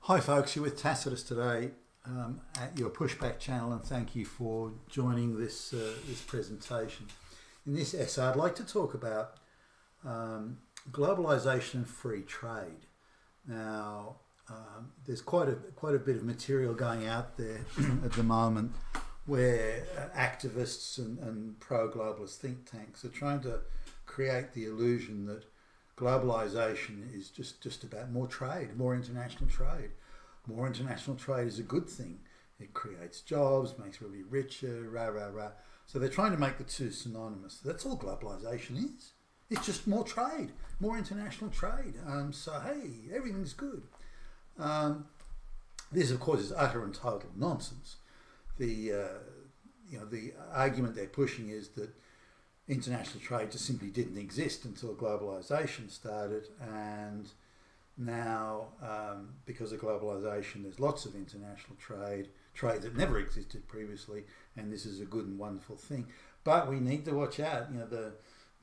Hi folks, you're with Tacitus today at your Pushback channel, and thank you for joining this presentation. In this essay I'd like to talk about globalization and free trade. Now there's quite a bit of material going out there at the moment where activists and pro-globalist think tanks are trying to create the illusion that globalization is just about more trade, more international trade. More international trade is a good thing. It creates jobs, makes everybody richer, rah, rah, rah. So they're trying to make the two synonymous. That's all globalization is. It's just more trade, more international trade. So, hey, everything's good. This, of course, is utter and total nonsense. The argument they're pushing is that international trade just simply didn't exist until globalization started, and now because of globalization there's lots of international trade that never existed previously, and this is a good and wonderful thing. But we need to watch out. The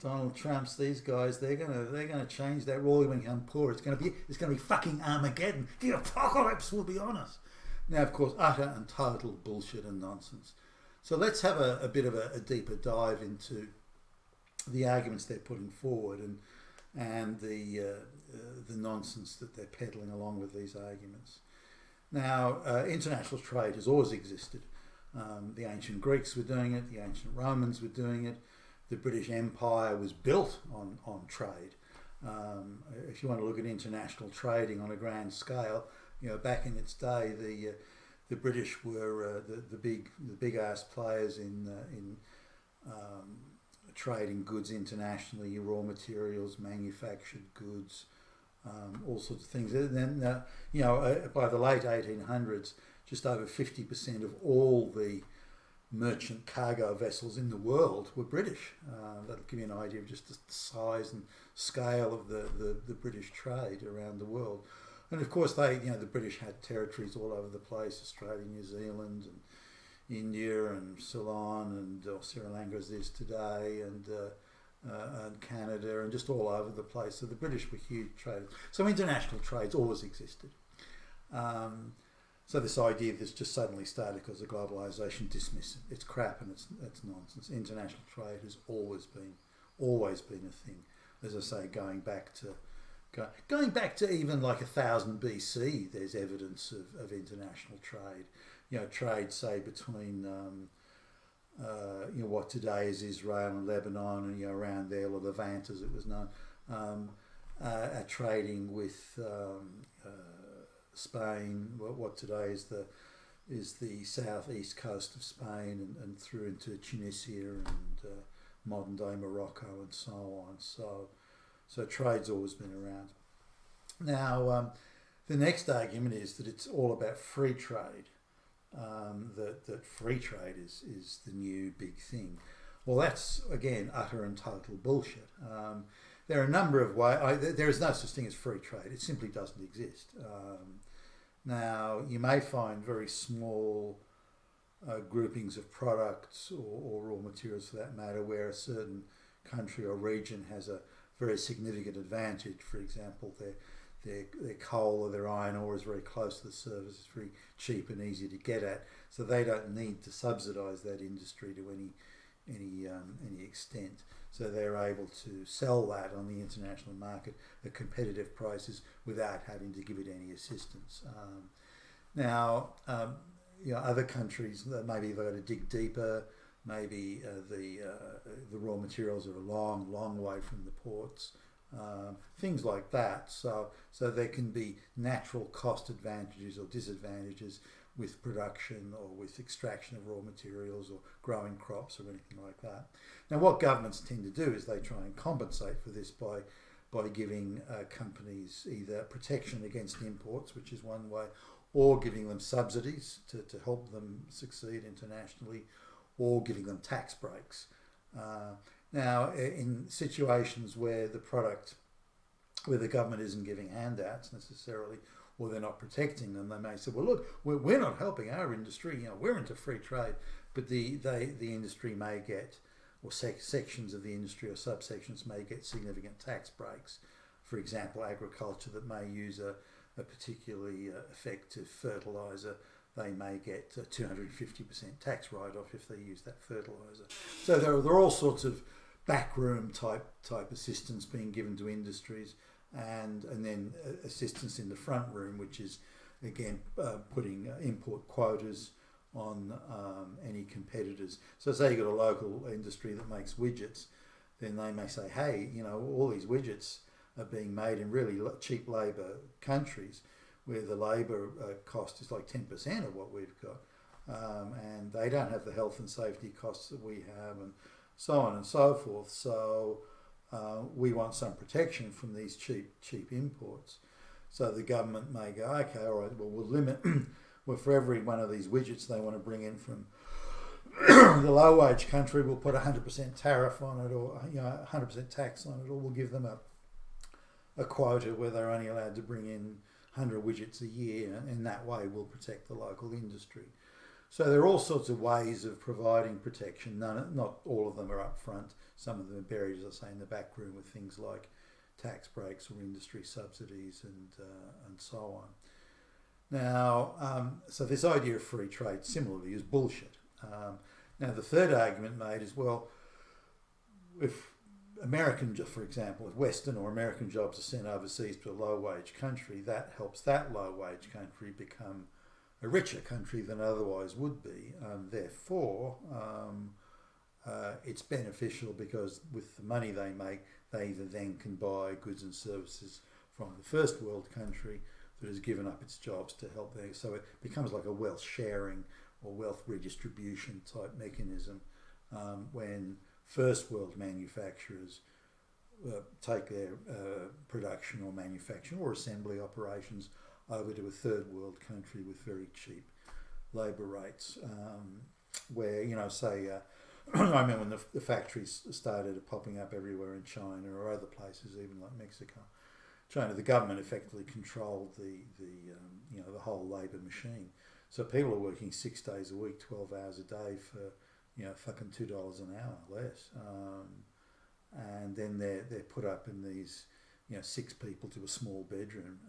Donald Trumps, these guys, they're gonna change that rule when we become poor. It's gonna be fucking Armageddon. The apocalypse will be on us. Now, of course, utter and total bullshit and nonsense. So let's have a bit of a deeper dive into the arguments they're putting forward and the nonsense that they're peddling along with these arguments. Now, international trade has always existed. The ancient Greeks were doing it. The ancient Romans were doing it. The British Empire was built on trade. If you want to look at international trading on a grand scale, back in its day, the British were the big ass players in trading goods internationally, raw materials, manufactured goods, all sorts of things. And then, by the late 1800s, just over 50% of all the merchant cargo vessels in the world were British. That'll give you an idea of just the size and scale of the British trade around the world. And of course, the British had territories all over the place: Australia, New Zealand, and India, and Ceylon, and Sri Lanka as it is today, and Canada, and just all over the place. So the British were huge traders. So international trade's always existed. So this idea that's just suddenly started because of globalization, dismiss it. It's crap and it's nonsense. International trade has always been a thing. As I say, going back to even like 1000 BC, there's evidence of international trade. Trade, say, between what today is Israel and Lebanon, and around there, or Levant as it was known, trading with Spain, what today is the southeast coast of Spain, and through into Tunisia and modern day Morocco and so on. So trade's always been around. Now, the next argument is that it's all about free trade. That free trade is the new big thing. Well, that's again utter and total bullshit. There are a number of ways. There is no such thing as free trade. It simply doesn't exist. Now, you may find very small groupings of products or raw materials, for that matter, where a certain country or region has a very significant advantage. For example, their coal or their iron ore is very close to the surface. It's very cheap and easy to get at, so they don't need to subsidise that industry to any extent. So they're able to sell that on the international market at competitive prices without having to give it any assistance. Other countries, maybe they've got to dig deeper. Maybe the raw materials are a long way from the ports. Things like that. So there can be natural cost advantages or disadvantages with production or with extraction of raw materials or growing crops or anything like that. Now, what governments tend to do is they try and compensate for this by giving companies either protection against imports, which is one way, or giving them subsidies to help them succeed internationally, or giving them tax breaks. Now, in situations where the government isn't giving handouts necessarily, or they're not protecting them, they may say, well, look, we're not helping our industry, we're into free trade, but the industry may get, or sections of the industry or subsections may get significant tax breaks. For example, agriculture that may use a a particularly effective fertiliser, they may get a 250% tax write-off if they use that fertiliser. So there are all sorts of backroom type assistance being given to industries, and then assistance in the front room, which is again putting import quotas on any competitors. So say you've got a local industry that makes widgets, then they may say, hey, all these widgets are being made in really cheap labour countries where the labour cost is like 10% of what we've got, and they don't have the health and safety costs that we have, and so on and so forth. So we want some protection from these cheap imports. So the government may go, okay, all right, well, we'll limit, well, for every one of these widgets they want to bring in from the low-wage country, we'll put 100% tariff on it, or 100% tax on it, or we'll give them a quota where they're only allowed to bring in 100 widgets a year, and in that way we'll protect the local industry. So there are all sorts of ways of providing protection. Not all of them are up front. Some of them are buried, as I say, in the back room with things like tax breaks or industry subsidies and so on. Now, so this idea of free trade similarly is bullshit. Now the third argument made is, well, if for example, if Western or American jobs are sent overseas to a low-wage country, that helps that low-wage country become a richer country than otherwise would be. Therefore, it's beneficial because with the money they make, they either then can buy goods and services from the first world country that has given up its jobs to help there. So it becomes like a wealth sharing or wealth redistribution type mechanism when first world manufacturers take their production or manufacturing or assembly operations over to a third world country with very cheap labour rates, where, say, I remember when the factories started popping up everywhere in China or other places, even like Mexico. China, the government effectively controlled the whole labour machine. So people are working 6 days a week, 12 hours a day for fucking $2 an hour less, and then they're put up in these 6 people to a small bedroom,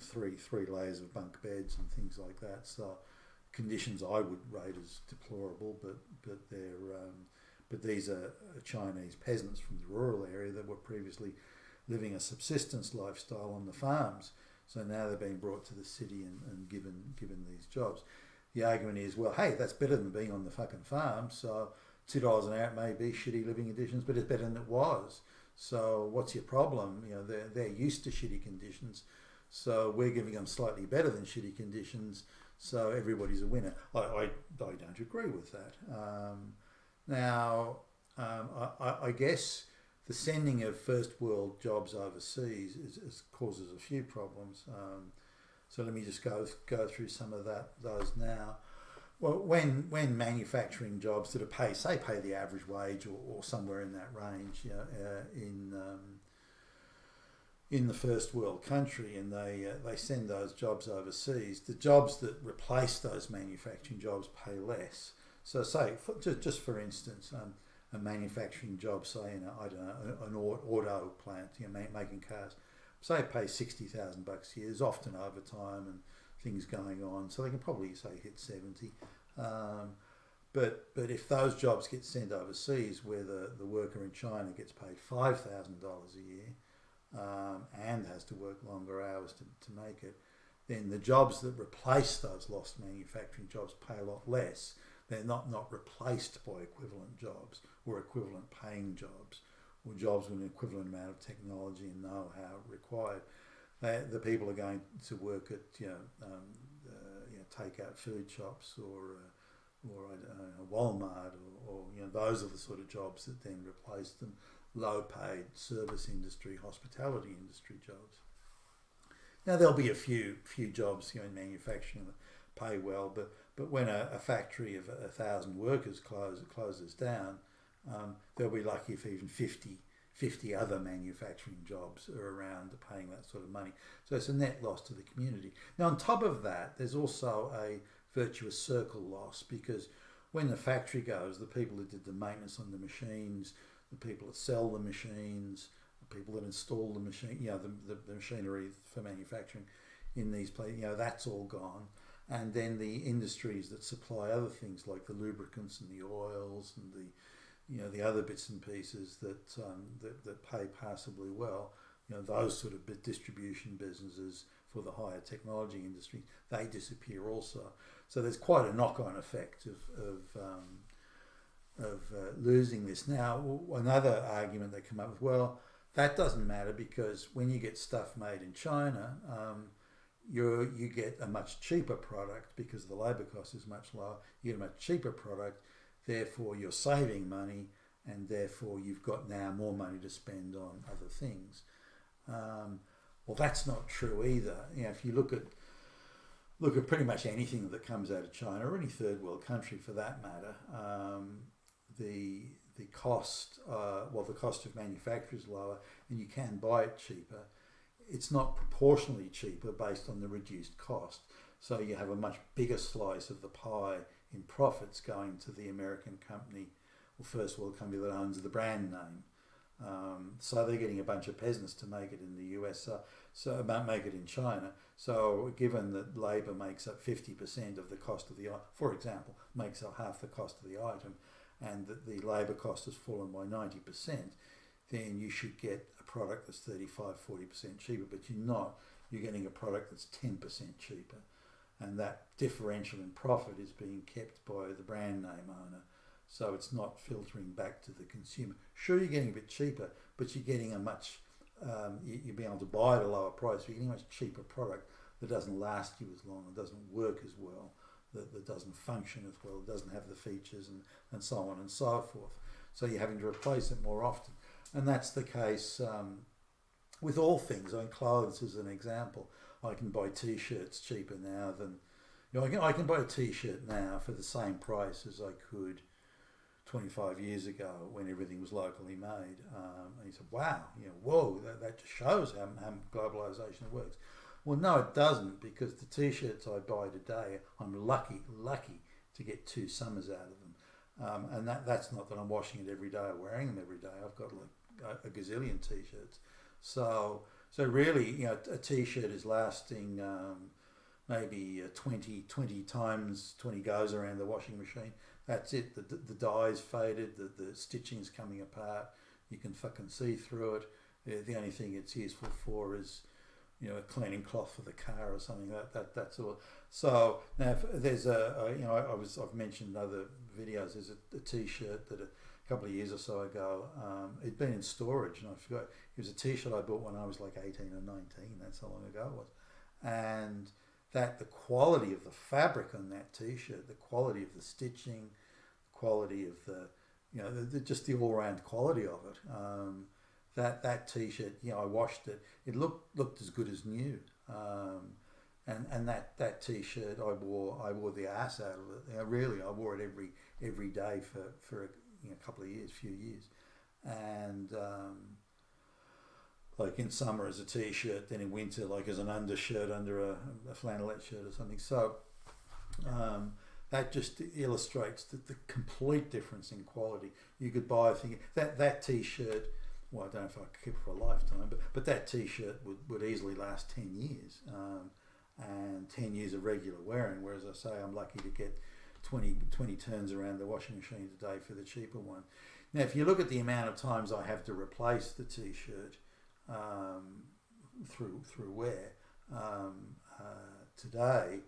three layers of bunk beds and things like that. So conditions I would rate as deplorable, but these are Chinese peasants from the rural area that were previously living a subsistence lifestyle on the farms. So now they're being brought to the city and given these jobs. The argument is, well, hey, that's better than being on the fucking farm. So $2 an hour, it may be shitty living conditions, but it's better than it was. So what's your problem? They're used to shitty conditions. So we're giving them slightly better than shitty conditions. So everybody's a winner. I don't agree with that. I guess the sending of first world jobs overseas causes a few problems. So let me just go through some of those now. Well, when manufacturing jobs that are pay the average wage or somewhere in that range, in the first world country, and they send those jobs overseas, the jobs that replace those manufacturing jobs pay less. So say, just for instance, a manufacturing job, say in an auto plant, making cars, say it pays $60,000 a year. There's often overtime and things going on, so they can probably say hit 70. But if those jobs get sent overseas, where the worker in China gets paid $5,000 a year and has to work longer hours to make it, then the jobs that replace those lost manufacturing jobs pay a lot less. They're not replaced by equivalent jobs or equivalent paying jobs, or jobs with an equivalent amount of technology and know-how required. The people are going to work at take-out food shops or Walmart or those are the sort of jobs that then replace them. Low-paid service industry, hospitality industry jobs. Now there'll be a few jobs in manufacturing that pay well, but when a factory of 1,000 workers closes down, they'll be lucky if even 50 other manufacturing jobs are around paying that sort of money. So it's a net loss to the community. Now on top of that, there's also a virtuous circle loss, because when the factory goes, the people who did the maintenance on the machines, the people that sell the machines, people that install the machine, the machinery for manufacturing in these places, that's all gone. And then the industries that supply other things like the lubricants and the oils and the other bits and pieces that pay passably well, those sort of distribution businesses for the higher technology industry, they disappear also. So there's quite a knock-on effect of losing this. Now, another argument they come up with, well, that doesn't matter because when you get stuff made in China, you get a much cheaper product because the labour cost is much lower. You get a much cheaper product, therefore you're saving money, and therefore you've got now more money to spend on other things. Well, that's not true either. If you look at pretty much anything that comes out of China or any third world country for that matter, the cost of manufacture is lower, and you can buy it cheaper. It's not proportionally cheaper based on the reduced cost. So you have a much bigger slice of the pie in profits going to the American company or first world company that owns the brand name. So they're getting a bunch of peasants to make it in the US, so make it in China. So given that labour makes up 50% of the cost of the item, for example, makes up half the cost of the item, and that the labour cost has fallen by 90%, then you should get a product that's 35-40% cheaper, but you're not. You're getting a product that's 10% cheaper. And that differential in profit is being kept by the brand name owner. So it's not filtering back to the consumer. Sure, you're getting a bit cheaper, but you're getting a much, you'll be able to buy at a lower price. You're getting a much cheaper product that doesn't last you as long, it doesn't work as well, that doesn't function as well, it doesn't have the features and so on and so forth. So you're having to replace it more often. And that's the case with all things. Clothes is an example. I can buy t-shirts cheaper now than, I can buy a t-shirt now for the same price as I could 25 years ago when everything was locally made. And you said, wow, whoa, that just shows how globalization works. Well, no, it doesn't, because the t-shirts I buy today, I'm lucky to get 2 summers out of them. And that's not that I'm washing it every day or wearing them every day. I've got like a gazillion t-shirts. So really, a t-shirt is lasting maybe 20 times, 20 goes around the washing machine. That's it. The dye's faded, the stitching's coming apart. You can fucking see through it. The only thing it's useful for is, a cleaning cloth for the car or something. That's all. So now if there's I've mentioned in other videos. There's a t-shirt that a couple of years or so ago, it'd been in storage, and I forgot. It was a t-shirt I bought when I was like 18 or 19. That's how long ago it was, and the quality of the fabric on that t-shirt, the quality of the stitching, the quality of just the all-round quality of it. That t-shirt, I washed it. It looked as good as new. And that t-shirt I wore the ass out of it. Really, I wore it every day for a couple of years, few years, and like in summer as a t-shirt, then in winter like as an undershirt under a flannelette shirt or something. So that just illustrates the complete difference in quality. You could buy a thing that t-shirt. Well, I don't know if I could keep it for a lifetime, but that t-shirt would easily last 10 years, and 10 years of regular wearing. Whereas I say I'm lucky to get 20 turns around the washing machine today for the cheaper one. Now, if you look at the amount of times I have to replace the t-shirt through wear today,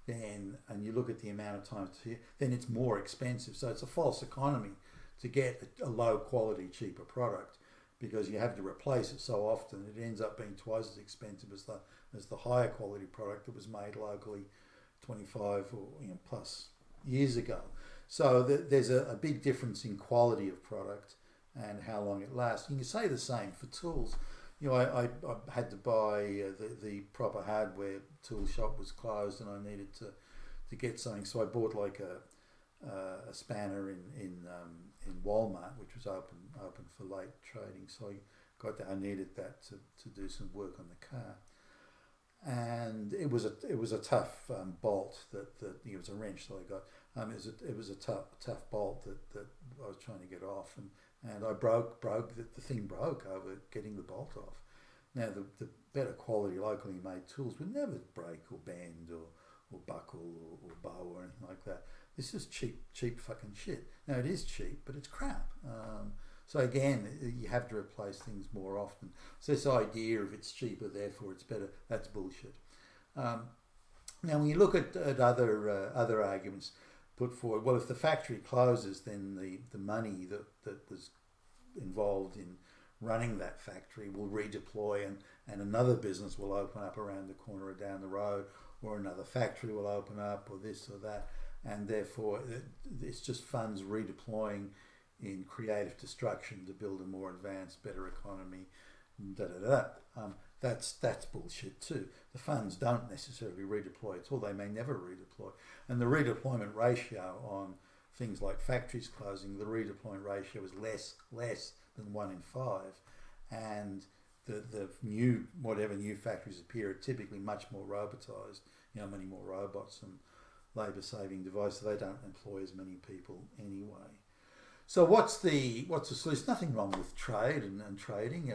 and you look at the amount of times then it's more expensive. So it's a false economy to get a low quality, cheaper product, because you have to replace it so often. It ends up being twice as expensive as the higher quality product that was made locally 25 or plus years ago. So there's a big difference in quality of product and how long it lasts. You can say the same for tools. I had to buy the proper hardware. Tool shop was closed, and I needed to get something. So I bought like a spanner in Walmart, which was open for late trading. So I needed that to do some work on the car, and it was a tough bolt that it was a wrench that I got. It was a tough bolt that I was trying to get off, and and I broke the thing broke over getting the bolt off. Now the better quality locally made tools would never break or bend or buckle or bow or anything like that. This is cheap fucking shit. Now it is cheap, but it's crap. So again, you have to replace things more often. So this idea of it's cheaper, therefore it's better, that's bullshit. Now when you look at other arguments put forward, well, if the factory closes, then the money that was involved in running that factory will redeploy, and another business will open up around the corner or down the road, or another factory will open up, or this or that, and therefore it's just funds redeploying in creative destruction to build a more advanced, better economy. That's bullshit too. The funds don't necessarily redeploy at all. They may never redeploy, and the redeployment ratio on things like factories closing, the redeployment ratio is less than 1 in 5, and the new factories appear are typically much more robotized. Many more robots and labour-saving devices. They don't employ as many people anyway. So what's the solution? There's nothing wrong with trade and trading.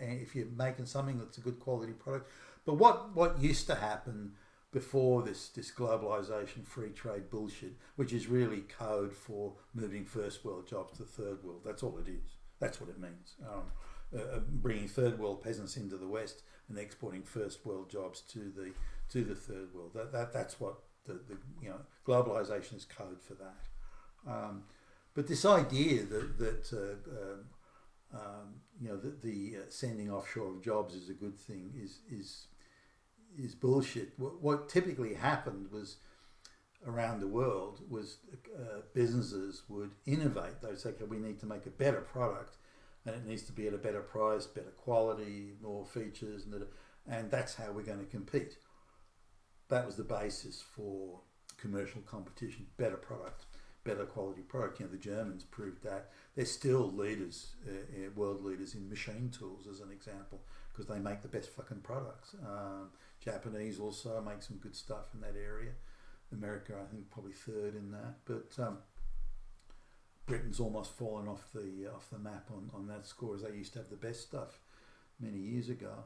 If you're making something that's a good quality product, but what used to happen before this globalization, free trade bullshit, which is really code for moving first world jobs to third world. That's all it is. That's what it means. Bringing third world peasants into the West and exporting first world jobs to the third world. That's what the globalization is code for that. But this idea that the sending offshore of jobs is a good thing is bullshit. What typically happened was around the world was businesses would innovate. They'd say, okay, we need to make a better product, and it needs to be at a better price, better quality, more features, and that's how we're going to compete. That was the basis for commercial competition: better product, better quality product. The Germans proved that. They're still leaders, world leaders in machine tools, as an example, because they make the best fucking products. Japanese also make some good stuff in that area. America, I think, probably third in that, but Britain's almost fallen off the map on that score, as they used to have the best stuff many years ago.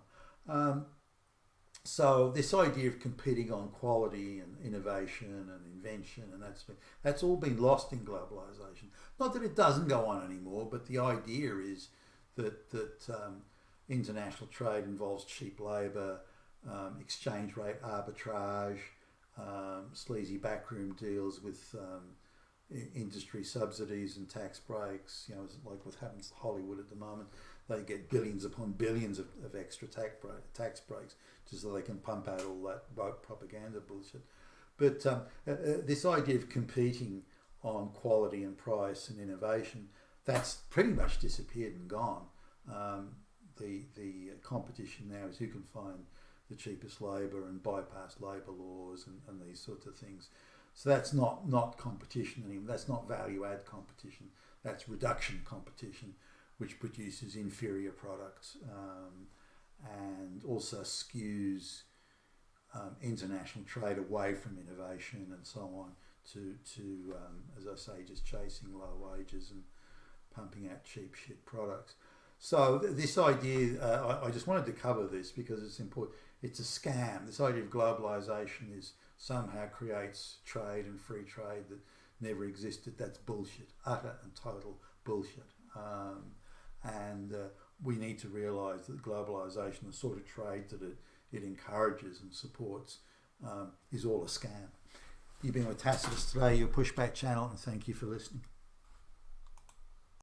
So this idea of competing on quality and innovation and invention and that's all been lost in globalization. Not that it doesn't go on anymore, but the idea is that international trade involves cheap labour, exchange rate arbitrage, sleazy backroom deals with industry subsidies and tax breaks. Like what happens to Hollywood at the moment. They get billions upon billions of extra tax breaks just so they can pump out all that woke propaganda bullshit. But this idea of competing on quality and price and innovation, that's pretty much disappeared and gone. The competition now is who can find the cheapest labour and bypass labour laws and these sorts of things. So that's not competition anymore. That's not value-add competition. That's reduction competition, which produces inferior products and also skews international trade away from innovation and so on to as I say, just chasing low wages and pumping out cheap shit products. So this idea, I just wanted to cover this because it's important. It's a scam. This idea of globalization is somehow creates trade and free trade that never existed. That's bullshit, utter and total bullshit. And we need to realise that globalisation, the sort of trade that it encourages and supports, is all a scam. You've been with Tacitus today, your Pushback channel, and thank you for listening.